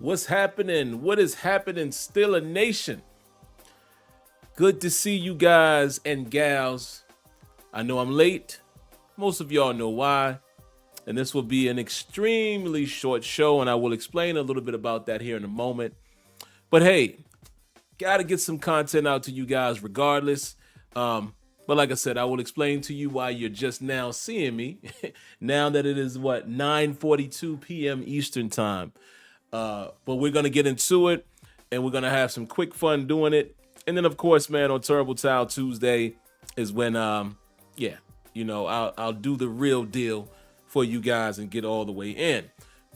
What's happening? What is happening? Steeler Nation. Good to see you guys and gals. I know I'm late. Most of y'all know why. And this will be an extremely short show, and I will explain a little bit about that here in a moment. But hey, gotta get some content out to you guys regardless. But like I said, I will explain to you why you're just now seeing me now that it is 9:42 p.m. Eastern time. But we're going to get into it, and we're going to have some quick fun doing it. And then, of course, man, on Terrible Towel Tuesday is when, I'll do the real deal for you guys and get all the way in.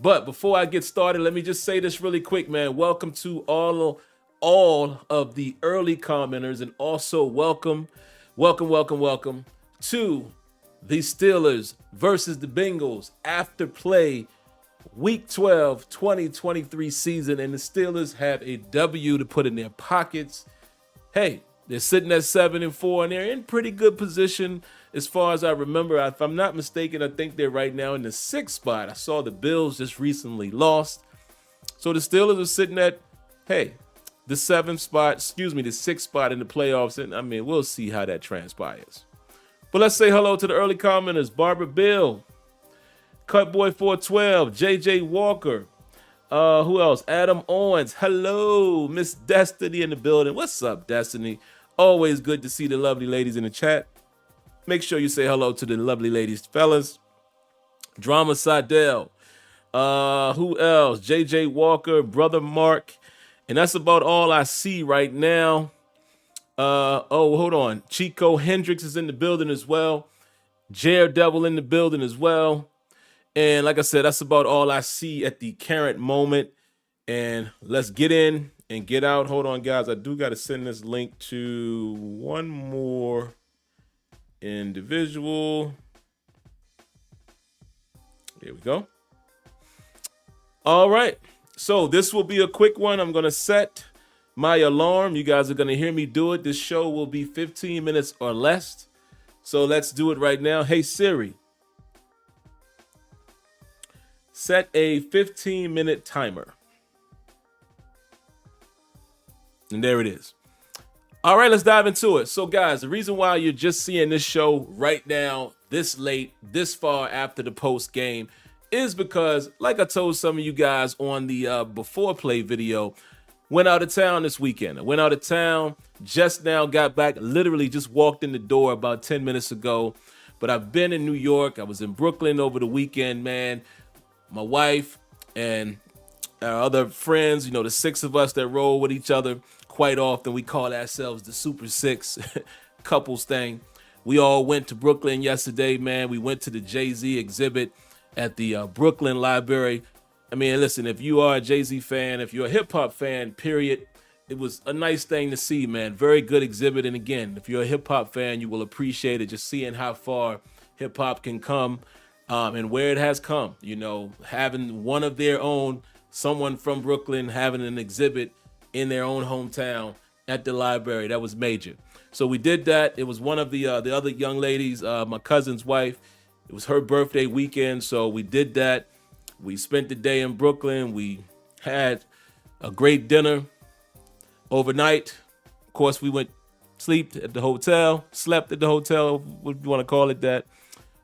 But before I get started, let me just say this really quick, man. Welcome to all of the early commenters, and also welcome to the Steelers versus the Bengals after play Week 12, 2023 season, and the Steelers have a W to put in their pockets. Hey, they're sitting at 7-4, and they're in pretty good position as far as I remember. If I'm not mistaken, I think they're right now in the 6th spot. I saw the Bills just recently lost. So the Steelers are sitting at, the 6th spot in the playoffs, and I mean, we'll see how that transpires. But let's say hello to the early commenters. Barbara Bill, Cutboy 412, JJ Walker, who else? Adam Owens. Hello, Miss Destiny in the building. What's up, Destiny? Always good to see the lovely ladies in the chat. Make sure you say hello to the lovely ladies, fellas. Drama Sidell. Who else? JJ Walker, Brother Mark. And that's about all I see right now. Hold on. Chico Hendricks is in the building as well. Daredevil in the building as well. And like I said, that's about all I see at the current moment. And let's get in and get out. Hold on, guys. I do got to send this link to one more individual. Here we go. All right. So this will be a quick one. I'm going to set my alarm. You guys are going to hear me do it. This show will be 15 minutes or less. So let's do it right now. Hey, Siri. Set a 15-minute timer. And there it is. All right, let's dive into it. So, guys, the reason why you're just seeing this show right now, this late, this far after the post game, is because, like I told some of you guys on the before play video, went out of town this weekend. I went out of town, just now got back, literally just walked in the door about 10 minutes ago. But I've been in New York. I was in Brooklyn over the weekend, man. My wife and our other friends, the 6 of us that roll with each other quite often. We call ourselves the Super Six couples thing. We all went to Brooklyn yesterday, man. We went to the Jay-Z exhibit at the Brooklyn Library. I mean, listen, if you are a Jay-Z fan, if you're a hip-hop fan, period, it was a nice thing to see, man. Very good exhibit. And again, if you're a hip-hop fan, you will appreciate it, just seeing how far hip-hop can come. And where it has come, having one of their own, someone from Brooklyn having an exhibit in their own hometown at the library, that was major. So we did that. It was one of the other young ladies, my cousin's wife. It was her birthday weekend, so we did that. We spent the day in Brooklyn. We had a great dinner overnight. Of course, we went slept at the hotel, what you want to call it that.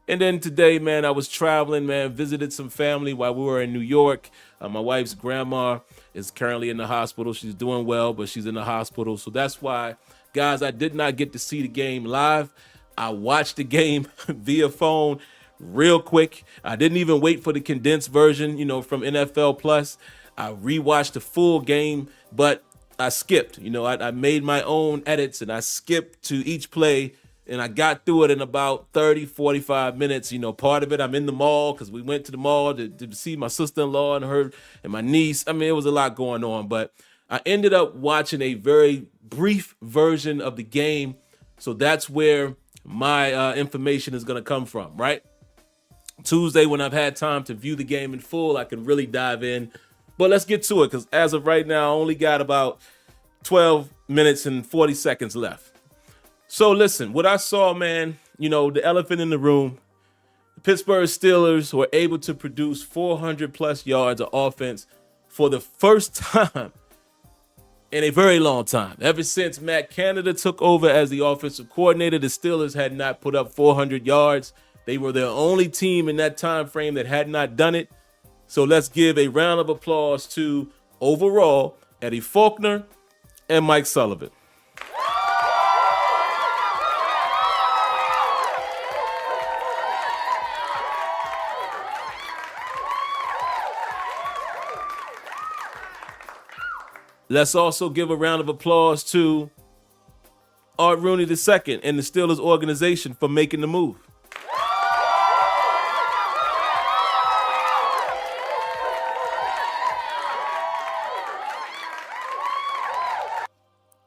And then today, man, I was traveling, man, visited some family while we were in New York. My wife's grandma is currently in the hospital. She's doing well, but she's in the hospital. So that's why, guys, I did not get to see the game live. I watched the game via phone real quick. I didn't even wait for the condensed version, from NFL Plus. I rewatched the full game, but I skipped. I made my own edits, and I skipped to each play. And I got through it in about 30, 45 minutes. Part of it, I'm in the mall because we went to the mall to see my sister-in-law and her and my niece. I mean, it was a lot going on. But I ended up watching a very brief version of the game. So that's where my information is going to come from, right? Tuesday, when I've had time to view the game in full, I can really dive in. But let's get to it because as of right now, I only got about 12 minutes and 40 seconds left. So listen, what I saw, man, the elephant in the room, the Pittsburgh Steelers were able to produce 400 plus yards of offense for the first time in a very long time. Ever since Matt Canada took over as the offensive coordinator, the Steelers had not put up 400 yards. They were the only team in that time frame that had not done it. So let's give a round of applause to, overall, Eddie Faulkner and Mike Sullivan. Let's also give a round of applause to Art Rooney II and the Steelers organization for making the move.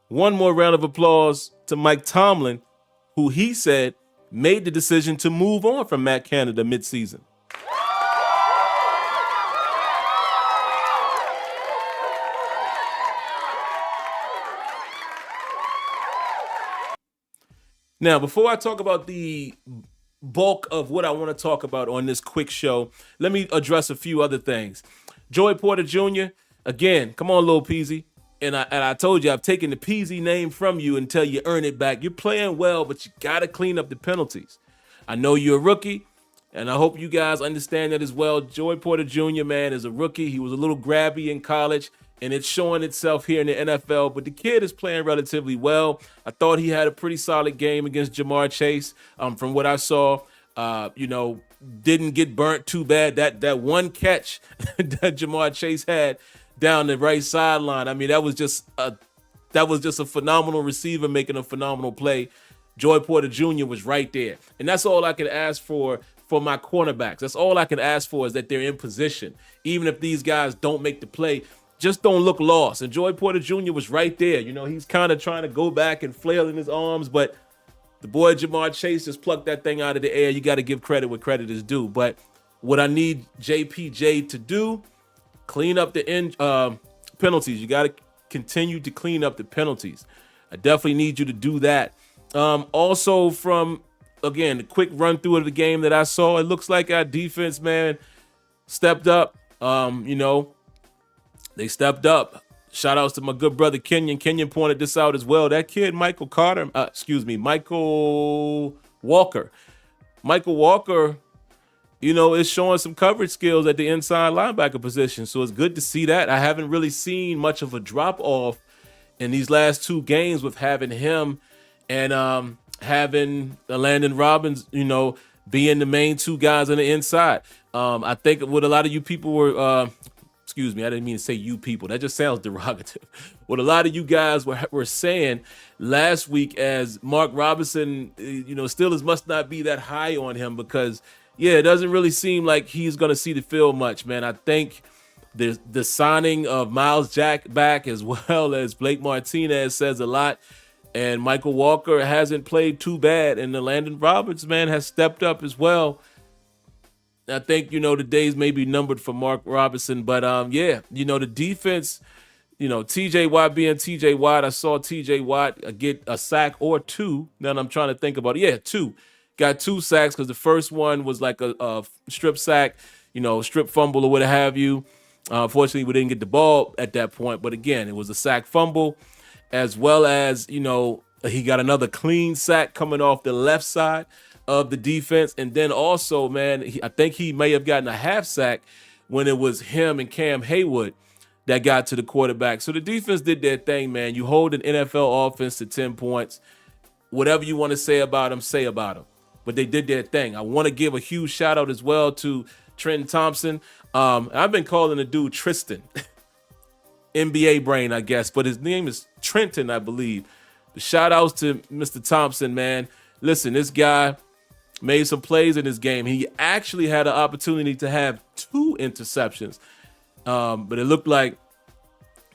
One more round of applause to Mike Tomlin, who he said made the decision to move on from Matt Canada midseason. Now, before I talk about the bulk of what I want to talk about on this quick show, let me address a few other things. Joey Porter Jr., again, come on, Lil Peasy. And I told you, I've taken the Peasy name from you until you earn it back. You're playing well, but you got to clean up the penalties. I know you're a rookie, and I hope you guys understand that as well. Joey Porter Jr., man, is a rookie. He was a little grabby in college, and it's showing itself here in the NFL. But the kid is playing relatively well. I thought he had a pretty solid game against Jamar Chase. From what I saw, didn't get burnt too bad. That one catch that Jamar Chase had down the right sideline, I mean, that was just a phenomenal receiver making a phenomenal play. Joey Porter Jr. was right there. And that's all I can ask for my cornerbacks. That's all I can ask for, is that they're in position. Even if these guys don't make the play, just don't look lost. And Joey Porter Jr. was right there. He's kind of trying to go back and flailing his arms, but the boy Jamar Chase just plucked that thing out of the air. You got to give credit where credit is due. But what I need JPJ to do, clean up the penalties. You got to continue to clean up the penalties. I definitely need you to do that. Also, from, again, the quick run through of the game that I saw, it looks like our defense, man, stepped up. They stepped up. Shout outs to my good brother Kenyon. Kenyon pointed this out as well. That kid, Michael Walker. Michael Walker, is showing some coverage skills at the inside linebacker position. So it's good to see that. I haven't really seen much of a drop off in these last two games with having him and having Landon Robbins, being the main two guys on the inside. I think what a lot of you people were, excuse me, I didn't mean to say you people. That just sounds derogative. What a lot of you guys were saying last week, as Mark Robinson, Steelers must not be that high on him because, it doesn't really seem like he's going to see the field much, man. I think the signing of Miles Jack back as well as Blake Martinez says a lot. And Michael Walker hasn't played too bad. And the Landon Robbins, man, has stepped up as well. I think, the days may be numbered for Mark Robinson. But, the defense, TJ Watt being TJ Watt. I saw TJ Watt get a sack or two. Now I'm trying to think about it. Yeah, two. Got 2 sacks because the first one was like a strip sack, strip fumble or what have you. Fortunately, we didn't get the ball at that point. But again, it was a sack fumble, as well as, he got another clean sack coming off the left side of the defense. And then also, man, I think he may have gotten a half sack when it was him and Cam Haywood that got to the quarterback. So the defense did their thing, man. You hold an NFL offense to 10 points. Whatever you want to say about them, say about them. But they did their thing. I want to give a huge shout out as well to Trenton Thompson. I've been calling the dude Tristan. NBA brain, I guess. But his name is Trenton, I believe. The shout outs to Mr. Thompson, man. Listen, this guy made some plays in this game. He actually had an opportunity to have 2 interceptions. But it looked like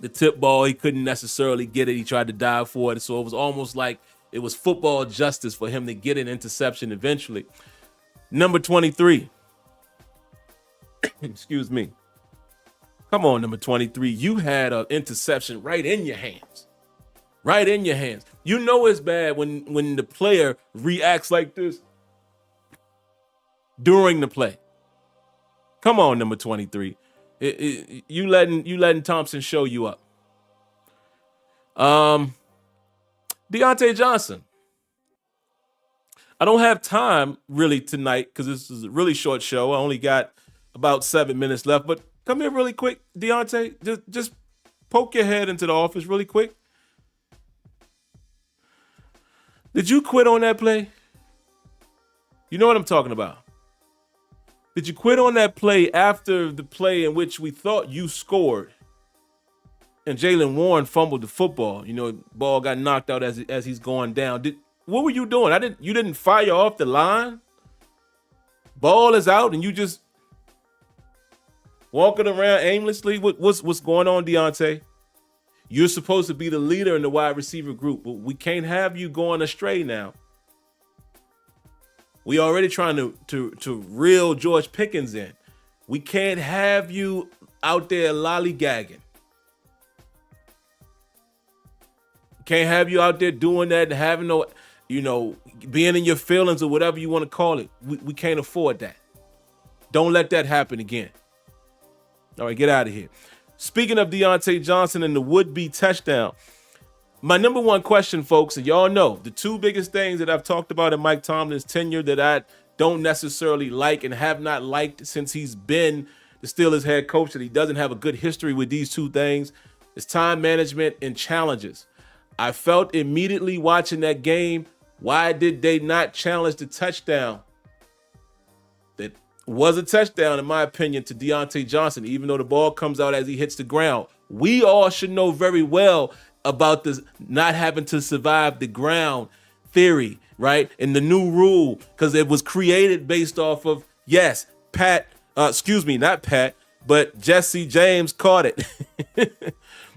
the tip ball, he couldn't necessarily get it. He tried to dive for it. So it was almost like it was football justice for him to get an interception eventually. Number 23. Excuse me. Come on, number 23. You had an interception right in your hands. Right in your hands. It's bad when the player reacts like this during the play. Come on, number 23. You letting Thompson show you up. Deontay Johnson. I don't have time really tonight because this is a really short show. I only got about 7 minutes left, but come here really quick, Deontay. Just poke your head into the office really quick. Did you quit on that play? You know what I'm talking about. Did you quit on that play after the play in which we thought you scored and Jaylen Warren fumbled the football? You know, ball got knocked out as he's going down. What were you doing? You didn't fire off the line? Ball is out and you just walking around aimlessly? What's going on, Deontay? You're supposed to be the leader in the wide receiver group, but we can't have you going astray now. We already trying to reel George Pickens in. We can't have you out there lollygagging. Can't have you out there doing that and having no, being in your feelings or whatever you want to call it. We can't afford that. Don't let that happen again. All right, get out of here. Speaking of Deontay Johnson and the would-be touchdown, my number one question, folks, and y'all know the two biggest things that I've talked about in Mike Tomlin's tenure that I don't necessarily like and have not liked since he's been the Steelers head coach, that he doesn't have a good history with these two things, is time management and challenges. I felt immediately watching that game, why did they not challenge the touchdown? That was a touchdown, in my opinion, to Deontay Johnson, even though the ball comes out as he hits the ground. We all should know very well about this not having to survive the ground theory, right? And the new rule, because it was created based off of, yes, not Pat, but Jesse James caught it.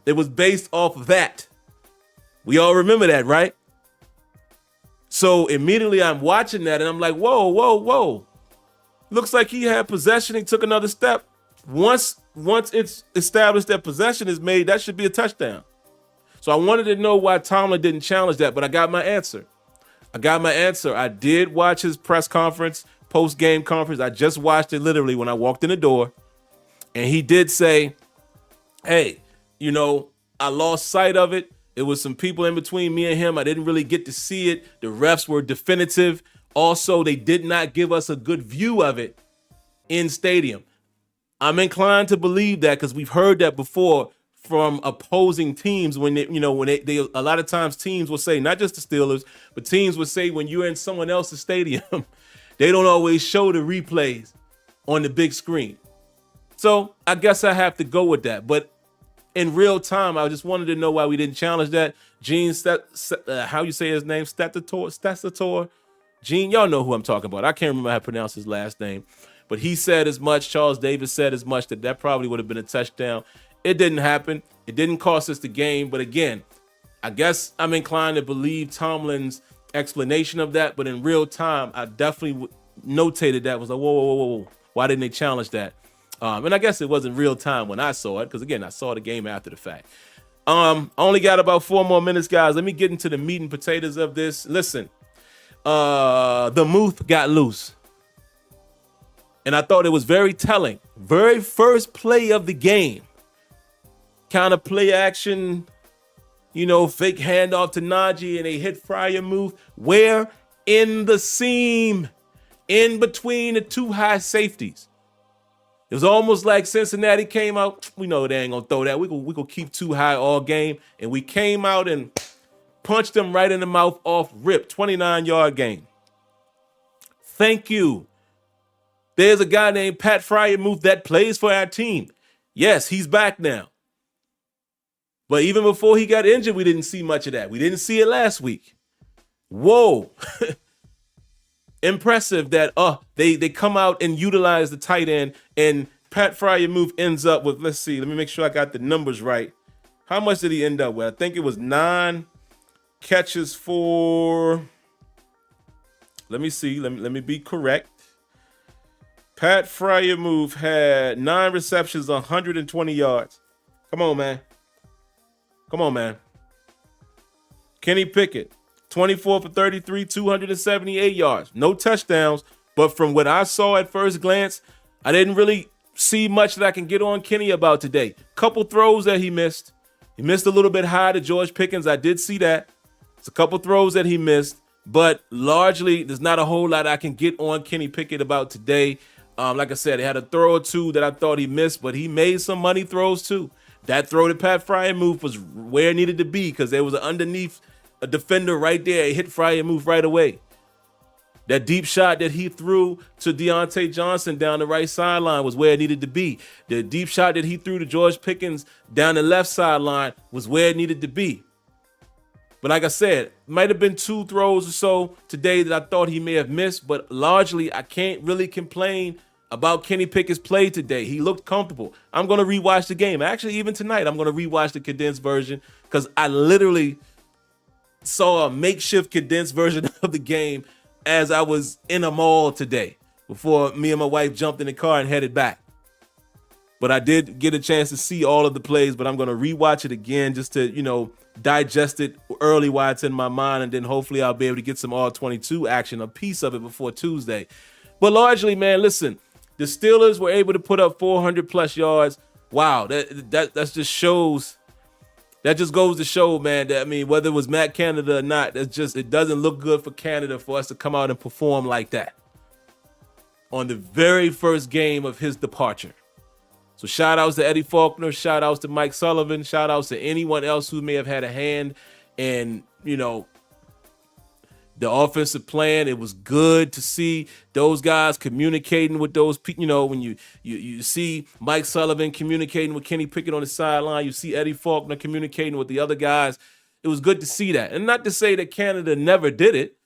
It was based off of that. We all remember that, right? So immediately I'm watching that and I'm like, whoa. Looks like he had possession. He took another step. Once it's established that possession is made, that should be a touchdown. So I wanted to know why Tomlin didn't challenge that, but I got my answer. I did watch his press conference, post-game conference. I just watched it literally when I walked in the door. And he did say, hey, I lost sight of it. It was some people in between me and him. I didn't really get to see it. The refs were definitive. Also, they did not give us a good view of it in stadium. I'm inclined to believe that because we've heard that before from opposing teams when they a lot of times teams will say, not just the Steelers, but teams will say when you're in someone else's stadium, they don't always show the replays on the big screen. So I guess I have to go with that. But in real time, I just wanted to know why we didn't challenge that. Gene, how you say his name? Statator. Gene, y'all know who I'm talking about. I can't remember how to pronounce his last name. But he said as much, Charles Davis said as much, that probably would have been a touchdown. It didn't happen. It didn't cost us the game. But again, I guess I'm inclined to believe Tomlin's explanation of that. But in real time, I definitely notated that. Was like, whoa. Why didn't they challenge that? And I guess it wasn't real time when I saw it, because again, I saw the game after the fact. I only got about 4 more minutes, guys. Let me get into the meat and potatoes of this. Listen, the Muth got loose. And I thought it was very telling. Very first play of the game. Kind of play action, fake handoff to Najee, and they hit Fryer Muth. Where? In the seam. In between the two high safeties. It was almost like Cincinnati came out. We know they ain't going to throw that. We gonna keep too high all game. And we came out and punched them right in the mouth off rip. 29-yard gain. Thank you. There's a guy named Pat Fryermuth that plays for our team. Yes, he's back now. But even before he got injured, we didn't see much of that. We didn't see it last week. Whoa. Impressive that they come out and utilize the tight end, and Pat Fryermuth ends up with, let me make sure I got the numbers right. How much did he end up with? I think it was 9 catches for, let me be correct. Pat Fryermuth had 9 receptions, 120 yards. Come on, man. Kenny Pickett, 24 for 33, 278 yards. No touchdowns, but from what I saw at first glance, I didn't really see much that I can get on Kenny about today. Couple throws that he missed. He missed a little bit high to George Pickens. I did see that. It's a couple throws that he missed, but largely there's not a whole lot I can get on Kenny Pickett about today. Like I said, he had a throw or two that I thought he missed, but he made some money throws too. That throw to Pat Fryermuth was where it needed to be because there was an underneath a defender right there. It hit Fryermuth right away. That deep shot that he threw to Deontay Johnson down the right sideline was where it needed to be. The deep shot that he threw to George Pickens down the left sideline was where it needed to be. But like I said, might have been 2 throws or so today that I thought he may have missed, but largely I can't really complain about Kenny Pickett's play today. He looked comfortable. I'm going to rewatch the game. Actually, even tonight, I'm going to rewatch the condensed version because I literally saw a makeshift condensed version of the game as I was in a mall today before me and my wife jumped in the car and headed back. But I did get a chance to see all of the plays, but I'm going to rewatch it again just to, digest it early while it's in my mind, and then hopefully I'll be able to get some all-22 action, a piece of it before Tuesday. But largely, man, listen, the Steelers were able to put up 400-plus yards. Wow, that just shows. That just goes to show, man, that, whether it was Matt Canada or not, it doesn't look good for Canada for us to come out and perform like that on the very first game of his departure. So shout outs to Eddie Faulkner, shout outs to Mike Sullivan, shout outs to anyone else who may have had a hand in, the offensive plan. It was good to see those guys communicating with those people. When you see Mike Sullivan communicating with Kenny Pickett on the sideline, you see Eddie Faulkner communicating with the other guys. It was good to see that. And not to say that Canada never did it.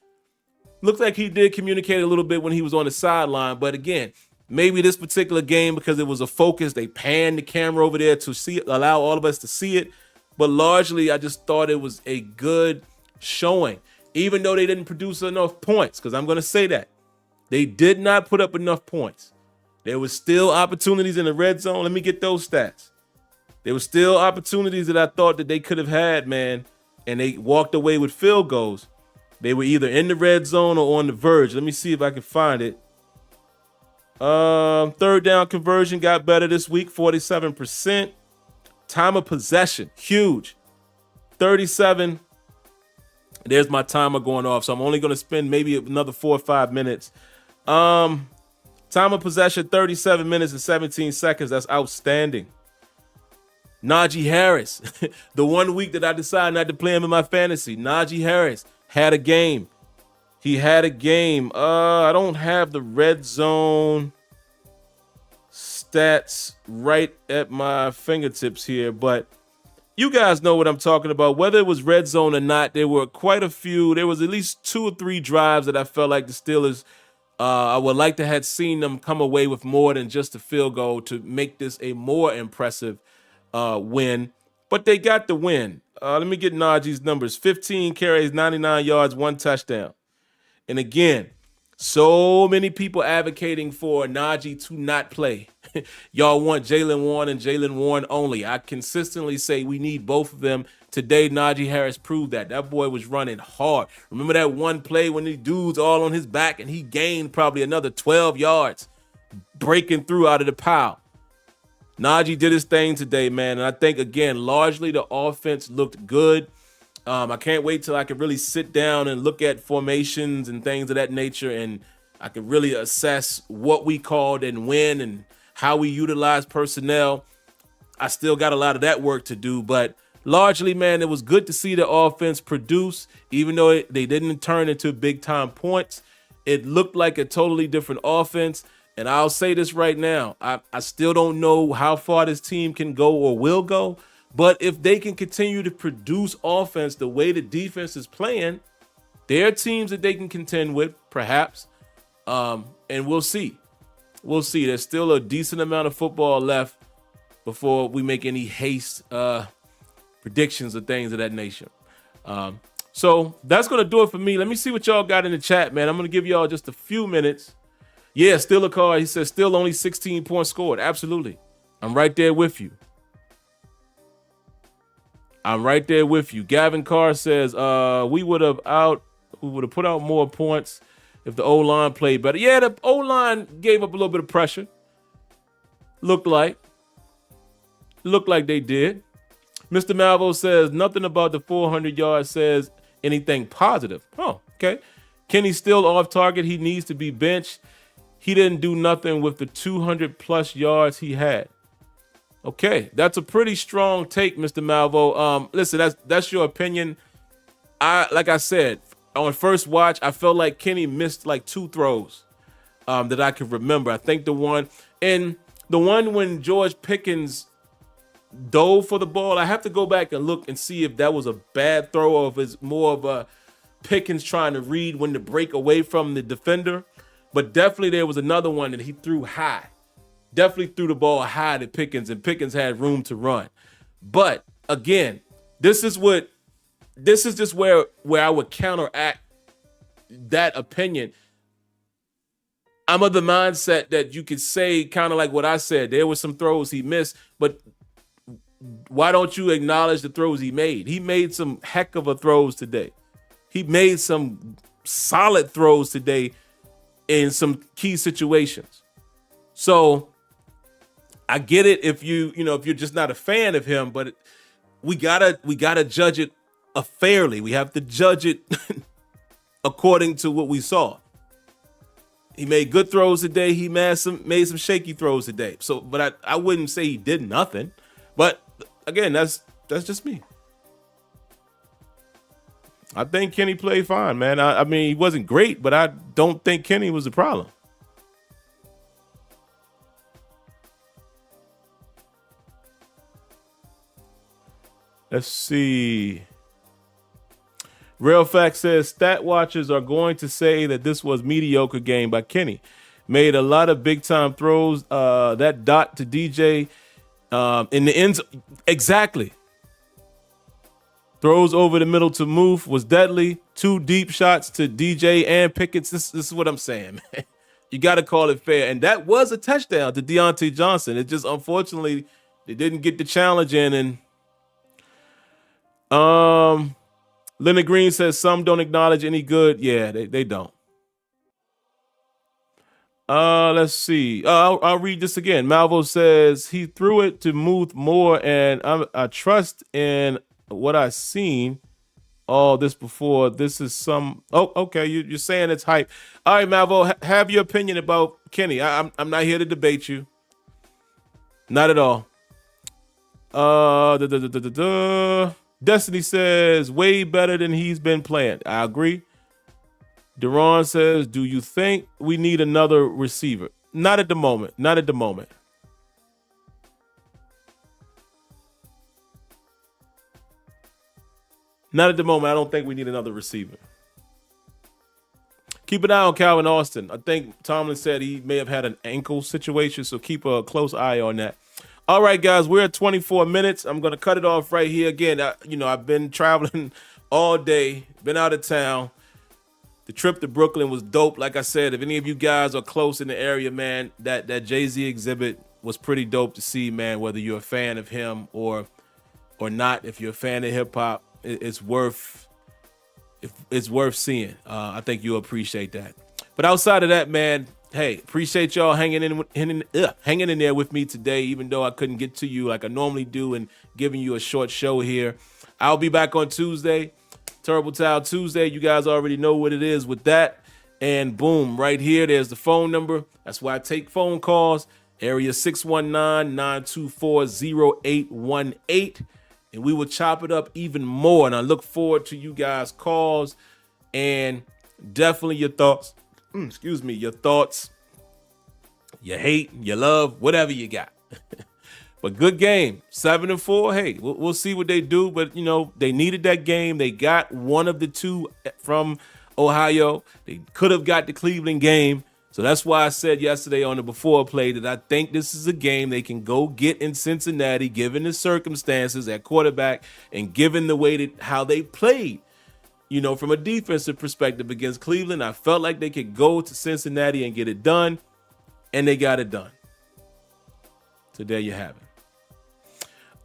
Looked like he did communicate a little bit when he was on the sideline. But again, maybe this particular game, because it was a focus, they panned the camera over there to allow all of us to see it. But largely, I just thought it was a good showing. Even though they didn't produce enough points, because I'm going to say that. They did not put up enough points. There was still opportunities in the red zone. Let me get those stats. There were still opportunities that I thought that they could have had, man, and they walked away with field goals. They were either in the red zone or on the verge. Let me see if I can find it. Third down conversion got better this week, 47%. Time of possession, huge. 37. There's my timer going off, so I'm only going to spend maybe another 4 or 5 minutes. Time of possession, 37 minutes and 17 seconds. That's outstanding. Najee Harris, the 1 week that I decided not to play him in my fantasy, Najee Harris had a game. He had a game. I don't have the red zone stats right at my fingertips here, but you guys know what I'm talking about. Whether it was red zone or not, there were quite a few. There was at least 2 or 3 drives that I felt like the Steelers, I would like to have seen them come away with more than just a field goal to make this a more impressive win. But they got the win. Let me get Najee's numbers. 15 carries, 99 yards, 1 touchdown. And again, so many people advocating for Najee to not play. Y'all want Jaylen Warren and Jaylen Warren only. I consistently say we need both of them. Today, Najee Harris proved that. That boy was running hard. Remember that one play when these dudes all on his back and he gained probably another 12 yards breaking through out of the pile. Najee did his thing today, man. And I think, again, largely the offense looked good. I can't wait till I can really sit down and look at formations and things of that nature, and I can really assess what we called and when and how we utilize personnel. I still got a lot of that work to do, but largely, man, it was good to see the offense produce, even though they didn't turn into big-time points. It looked like a totally different offense, and I'll say this right now. I still don't know how far this team can go or will go, but if they can continue to produce offense the way the defense is playing, there are teams that they can contend with, perhaps, and we'll see. We'll see. There's still a decent amount of football left before we make any haste predictions or things of that nature. So that's going to do it for me. Let me see what y'all got in the chat, man. I'm going to give y'all just a few minutes. Yeah, still a card. He says still only 16 points scored. Absolutely. I'm right there with you. I'm right there with you. Gavin Carr says we would have put out more points if the O-line played better. Yeah, the O-line gave up a little bit of pressure. Looked like they did. Mr. Malvo says nothing about the 400 yards says anything positive. Oh, okay. Kenny's still off target. He needs to be benched. He didn't do nothing with the 200 plus yards he had. Okay, that's a pretty strong take, Mr. Malvo. Listen, that's your opinion. Like I said, on first watch, I felt like Kenny missed like 2 throws that I can remember. I think the one when George Pickens dove for the ball, I have to go back and look and see if that was a bad throw or if it's more of a Pickens trying to read when to break away from the defender. But definitely there was another one that he threw high. Definitely threw the ball high to Pickens, and Pickens had room to run. But again, this is just where I would counteract that opinion. I'm of the mindset that you could say kind of like what I said. There were some throws he missed, but why don't you acknowledge the throws he made? He made some heck of a throws today. He made some solid throws today in some key situations. So I get it if you're just not a fan of him, but we gotta judge it fairly. We have to judge it according to what we saw. He made good throws today. He made some shaky throws today. So, but I wouldn't say he did nothing. But again, that's just me. I think Kenny played fine, man. I mean, he wasn't great, but I don't think Kenny was the problem. Let's see. Real Fact says stat watchers are going to say that this was mediocre game by Kenny. Made a lot of big time throws. That dot to DJ in the end. Exactly. Throws over the middle to Muth was deadly. 2 deep shots to DJ and Pickens. This is what I'm saying, man. You got to call it fair. And that was a touchdown to Deontay Johnson. It just, unfortunately, they didn't get the challenge in. And Leonard Green says some don't acknowledge any good. Yeah, they don't. Let's see. I'll read this again. Malvo says he threw it to Muth more, and I trust in what I've seen all this before. This is some. Oh, okay. You're saying it's hype. All right, Malvo, have your opinion about Kenny. I'm not here to debate you. Not at all. Destiny says way better than he's been playing. I agree. Deron says, do you think we need another receiver? Not at the moment. Not at the moment. Not at the moment. I don't think we need another receiver. Keep an eye on Calvin Austin. I think Tomlin said he may have had an ankle situation, so keep a close eye on that. All right, guys, we're at 24 minutes. I'm going to cut it off right here. Again, I've been traveling all day, been out of town. The trip to Brooklyn was dope. Like I said, if any of you guys are close in the area, man, that Jay-Z exhibit was pretty dope to see, man, whether you're a fan of him or not. If you're a fan of hip hop, it's worth seeing. I think you'll appreciate that. But outside of that, man, hey, appreciate y'all hanging in there with me today, even though I couldn't get to you like I normally do and giving you a short show here. I'll be back on Tuesday, Terrible Towel Tuesday. You guys already know what it is with that. And boom, right here, there's the phone number. That's why I take phone calls. Area 619-924-0818. And we will chop it up even more. And I look forward to you guys' calls and definitely your thoughts. Your thoughts, your hate, your love, whatever you got. But good game, 7-4. Hey, we'll see what they do. But, they needed that game. They got one of the 2 from Ohio. They could have got the Cleveland game. So that's why I said yesterday on the before play that I think this is a game they can go get in Cincinnati, given the circumstances at quarterback and given the way that how they played. From a defensive perspective against Cleveland, I felt like they could go to Cincinnati and get it done, and they got it done. So there you have it.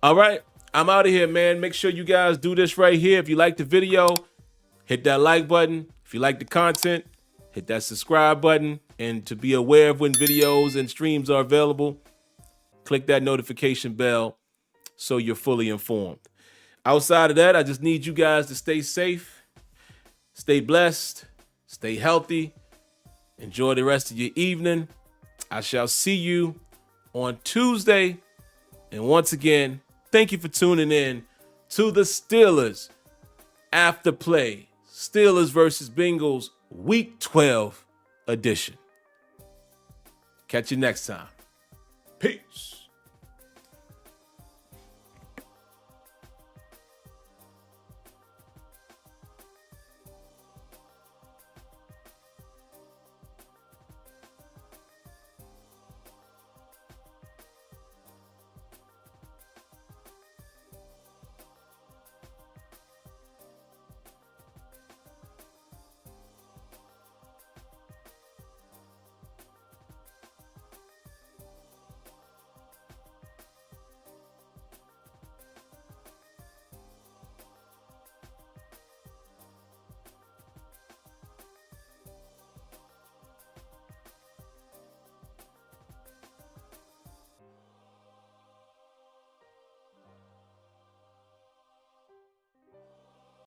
All right, I'm out of here, man. Make sure you guys do this right here. If you like the video, hit that like button. If you like the content, hit that subscribe button. And to be aware of when videos and streams are available, Click that notification bell so you're fully informed. Outside of that, I just need you guys to stay safe, stay blessed, stay healthy. Enjoy the rest of your evening. I shall see you on Tuesday. And once again, thank you for tuning in to the Steelers After Play. Steelers versus Bengals Week 12 edition. Catch you next time. Peace.